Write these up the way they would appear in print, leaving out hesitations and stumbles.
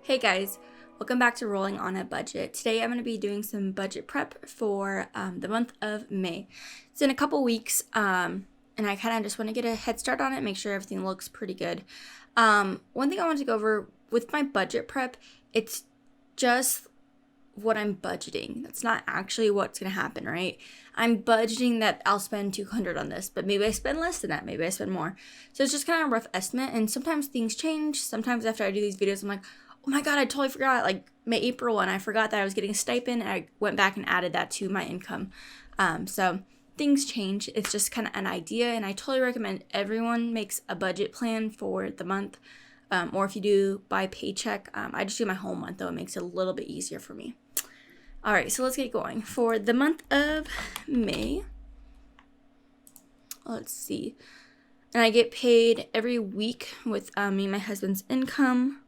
Hey guys, welcome back to Rolling on a Budget. Today I'm going to be doing some budget prep for the month of May. It's in a couple weeks, and I kind of just want to get a head start on it, make sure everything looks pretty good. One thing I want to go over with my budget prep, it's just what I'm budgeting. That's not actually what's going to happen, right? I'm budgeting that I'll spend $200 on this, but maybe I spend less than that. Maybe I spend more. So it's just kind of a rough estimate, and sometimes things change. Sometimes after I do these videos, I'm like, oh my God, I totally forgot, like April, and I forgot that I was getting a stipend, and I went back and added that to my income. So things change. It's just kind of an idea, and I totally recommend everyone makes a budget plan for the month, or if you do by paycheck. I just do my whole month, though. It makes it a little bit easier for me. All right, so let's get going. For the month of May, let's see. And I get paid every week with me and my husband's income.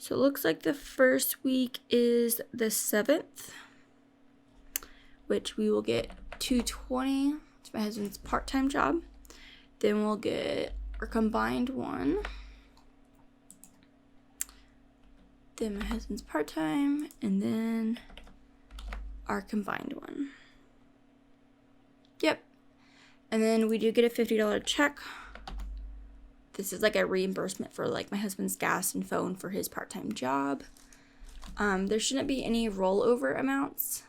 So it looks like the first week is the 7th, which we will get $220. It's my husband's part-time job. Then we'll get our combined one. Then my husband's part-time, and then our combined one. Yep. And then we do get a $50 check. This is like a reimbursement for like my husband's gas and phone for his part-time job. There shouldn't be any rollover amounts.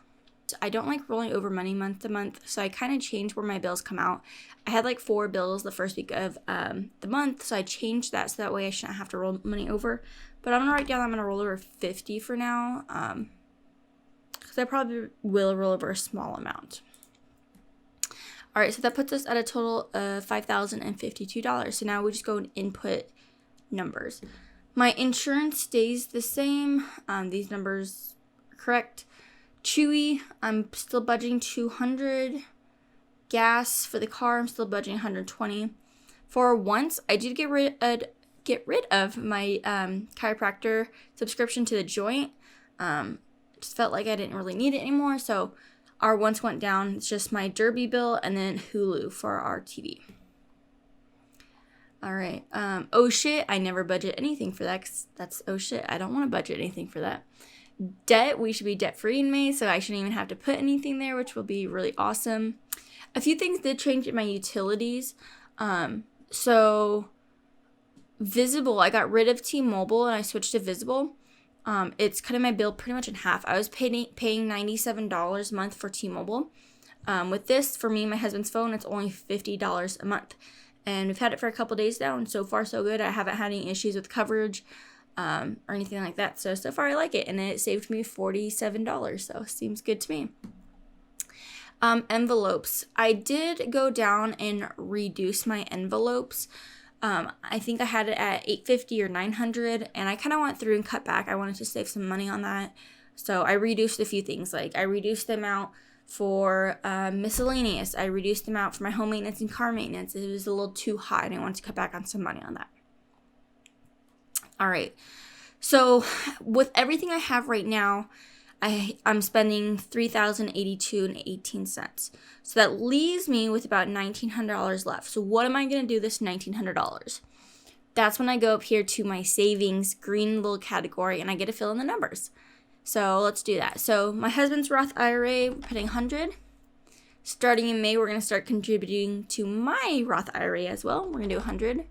I don't like rolling over money month to month, so I kind of change where my bills come out. I had like 4 bills the first week of the month, so I changed that so that way I shouldn't have to roll money over. But I'm gonna write down I'm gonna roll over 50 for now, because I probably will roll over a small amount. All right, so that puts us at a total of $5,052. So now we just go and input numbers. My insurance stays the same. These numbers are correct. Chewy, I'm still budgeting $200. Gas for the car, I'm still budgeting $120. For once, I did get rid of my chiropractor subscription to The Joint. Just felt like I didn't really need it anymore, so our once went down. It's just my Derby bill and then Hulu for our TV. All right. Oh shit, I never budget anything for that, 'cause that's oh shit. I don't want to budget anything for that. Debt, we should be debt free in May, so I shouldn't even have to put anything there, which will be really awesome. A few things did change in my utilities. So Visible, I got rid of T-Mobile and I switched to Visible. It's cutting my bill pretty much in half. I was paying $97 a month for T-Mobile. With this, for me and my husband's phone, it's only $50 a month. And we've had it for a couple days now, and so far so good. I haven't had any issues with coverage or anything like that. So far I like it, and it saved me $47, so seems good to me. Envelopes. I did go down and reduce my envelopes. I think I had it at $850 or $900, and I kind of went through and cut back. I wanted to save some money on that, so I reduced a few things. Like I reduced the amount for miscellaneous. I reduced the amount for my home maintenance and car maintenance. It was a little too high, and I wanted to cut back on some money on that. All right, so with everything I have right now, I'm spending $3,082.18. So that leaves me with about $1,900 left. So what am I going to do this $1,900? That's when I go up here to my savings green little category and I get to fill in the numbers. So let's do that. So my husband's Roth IRA, we're putting 100. Starting in May, we're going to start contributing to my Roth IRA as well. We're going to do 100.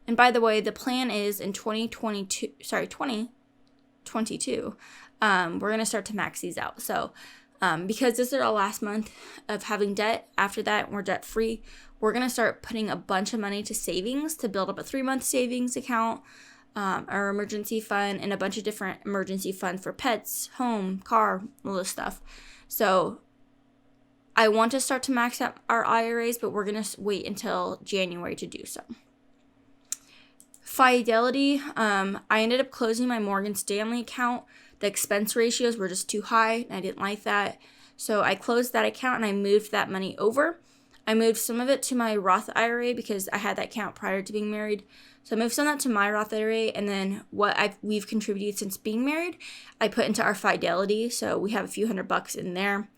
And by the way, the plan is in 2022, we're going to start to max these out. So because this is our last month of having debt, after that we're debt free, we're going to start putting a bunch of money to savings to build up a 3-month savings account, our emergency fund, and a bunch of different emergency funds for pets, home, car, all this stuff. So I want to start to max out our IRAs, but we're going to wait until January to do so. Fidelity, I ended up closing my Morgan Stanley account. The expense ratios were just too high, and I didn't like that. So I closed that account, and I moved that money over. I moved some of it to my Roth IRA because I had that account prior to being married. So I moved some of that to my Roth IRA, and then what we've contributed since being married, I put into our Fidelity. So we have a few $100 in there.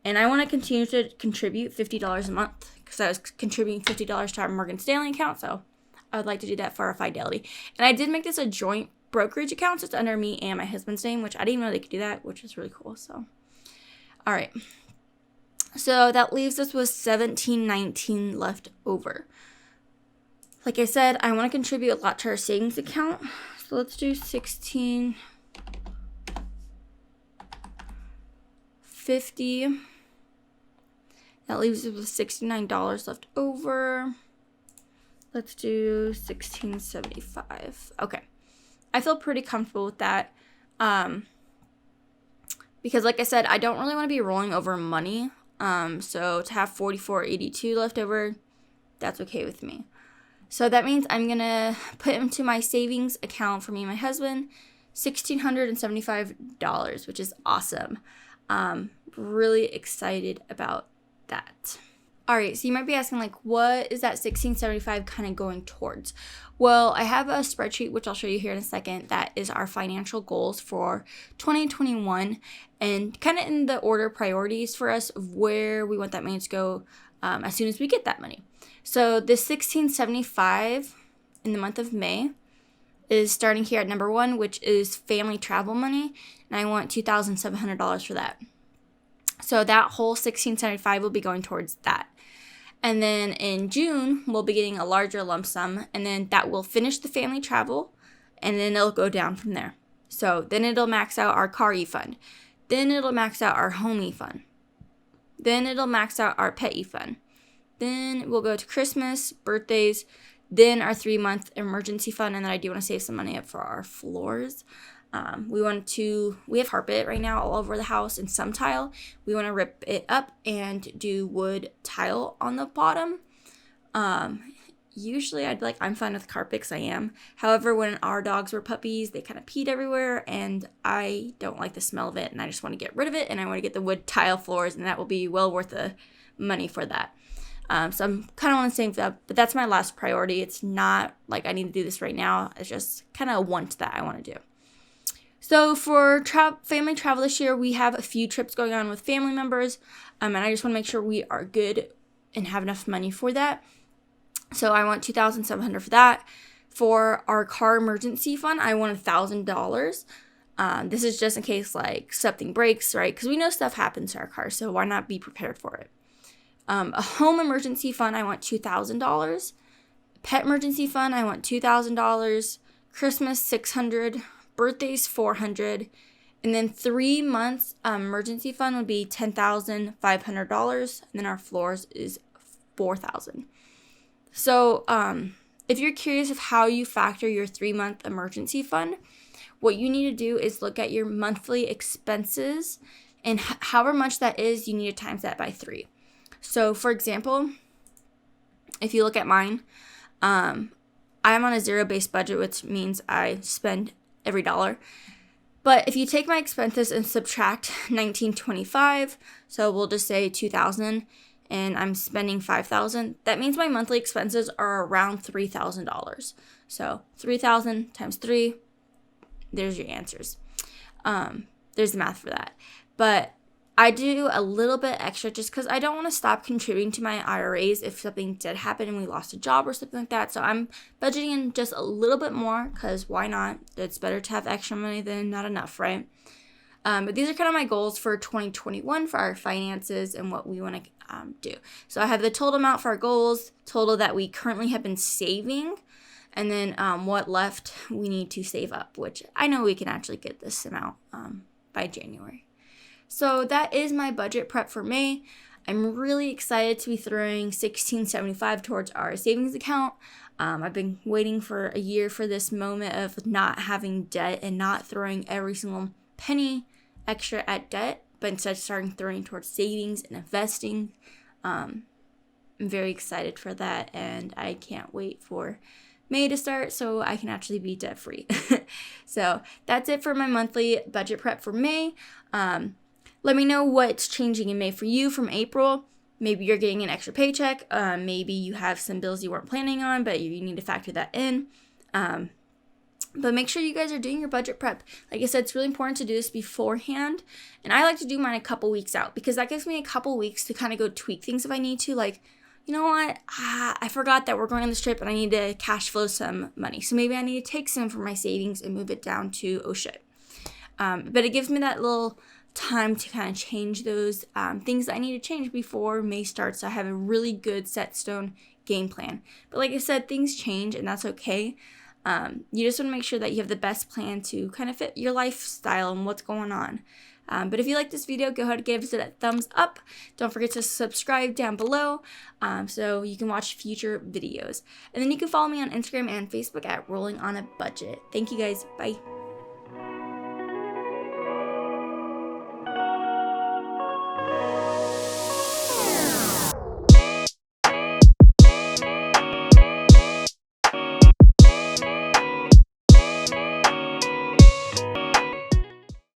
And I want to continue to contribute $50 a month because I was contributing $50 to our Morgan Stanley account. So I would like to do that for our Fidelity. And I did make this a joint brokerage accounts. It's under me and my husband's name, which I didn't know they could do that, which is really cool. So, all right. So that leaves us with $17.19 left over. Like I said, I want to contribute a lot to our savings account. So let's do $16.50. That leaves us with $69 left over. Let's do $16.75. Okay. I feel pretty comfortable with that. Because like I said, I don't really want to be rolling over money. So to have $44.82 left over, that's okay with me. So that means I'm going to put into my savings account for me and my husband $1,675, which is awesome. Really excited about that. All right, so you might be asking, like, what is that $16.75 kind of going towards? Well, I have a spreadsheet, which I'll show you here in a second, that is our financial goals for 2021 and kind of in the order priorities for us of where we want that money to go as soon as we get that money. So this $16.75 in the month of May is starting here at number 1, which is family travel money, and I want $2,700 for that. So that whole $16.75 will be going towards that. And then in June, we'll be getting a larger lump sum, and then that will finish the family travel, and then it'll go down from there. So then it'll max out our car e-fund. Then it'll max out our home e-fund. Then it'll max out our pet e-fund. Then we'll go to Christmas, birthdays, then our 3-month emergency fund, and then I do want to save some money up for our floors. We have carpet right now all over the house and some tile. We want to rip it up and do wood tile on the bottom. Usually I'm fine with carpet because I am. However, when our dogs were puppies, they kind of peed everywhere and I don't like the smell of it and I just want to get rid of it and I want to get the wood tile floors and that will be well worth the money for that. So I'm kind of want to save that, but that's my last priority. It's not like I need to do this right now. It's just kind of a want that I want to do. So for family travel this year, we have a few trips going on with family members, and I just want to make sure we are good and have enough money for that. So I want $2,700 for that. For our car emergency fund, I want $1,000. This is just in case like something breaks, right? Because we know stuff happens to our car, so why not be prepared for it? A home emergency fund, I want $2,000. Pet emergency fund, I want $2,000. Christmas, $600. Birthdays, $400. And then 3 months emergency fund would be $10,500. And then our floors is $4,000. So if you're curious of how you factor your 3-month emergency fund, what you need to do is look at your monthly expenses and however much that is, you need to times that by 3. So for example, if you look at mine, I'm on a zero-based budget, which means I spend every dollar. But if you take my expenses and subtract $1,925, so we'll just say $2,000, and I'm spending $5,000, that means my monthly expenses are around $3,000. So 3,000 times 3, there's your answers. There's the math for that. But I do a little bit extra just because I don't want to stop contributing to my IRAs if something did happen and we lost a job or something like that. So I'm budgeting in just a little bit more because why not? It's better to have extra money than not enough, right? But these are kind of my goals for 2021 for our finances and what we want to do. So I have the total amount for our goals, total that we currently have been saving, and then what left we need to save up, which I know we can actually get this amount by January. So that is my budget prep for May. I'm really excited to be throwing $16.75 towards our savings account. I've been waiting for a year for this moment of not having debt and not throwing every single penny extra at debt, but instead starting throwing towards savings and investing. I'm very excited for that, and I can't wait for May to start so I can actually be debt free. So that's it for my monthly budget prep for May. Let me know what's changing in May for you from April. Maybe you're getting an extra paycheck. Maybe you have some bills you weren't planning on, but you need to factor that in. But make sure you guys are doing your budget prep. Like I said, it's really important to do this beforehand. And I like to do mine a couple weeks out because that gives me a couple weeks to kind of go tweak things if I need to. Like, you know what, I forgot that we're going on this trip and I need to cash flow some money. So maybe I need to take some from my savings and move it down to, oh shit. But it gives me that little time to kind of change those things that I need to change before May starts. So I have a really good set stone game plan. But like I said, things change and that's okay. You just want to make sure that you have the best plan to kind of fit your lifestyle and what's going on. But if you like this video, go ahead and give it a thumbs up. Don't forget to subscribe down below so you can watch future videos. And then you can follow me on Instagram and Facebook at Rolling on a Budget. Thank you guys. Bye.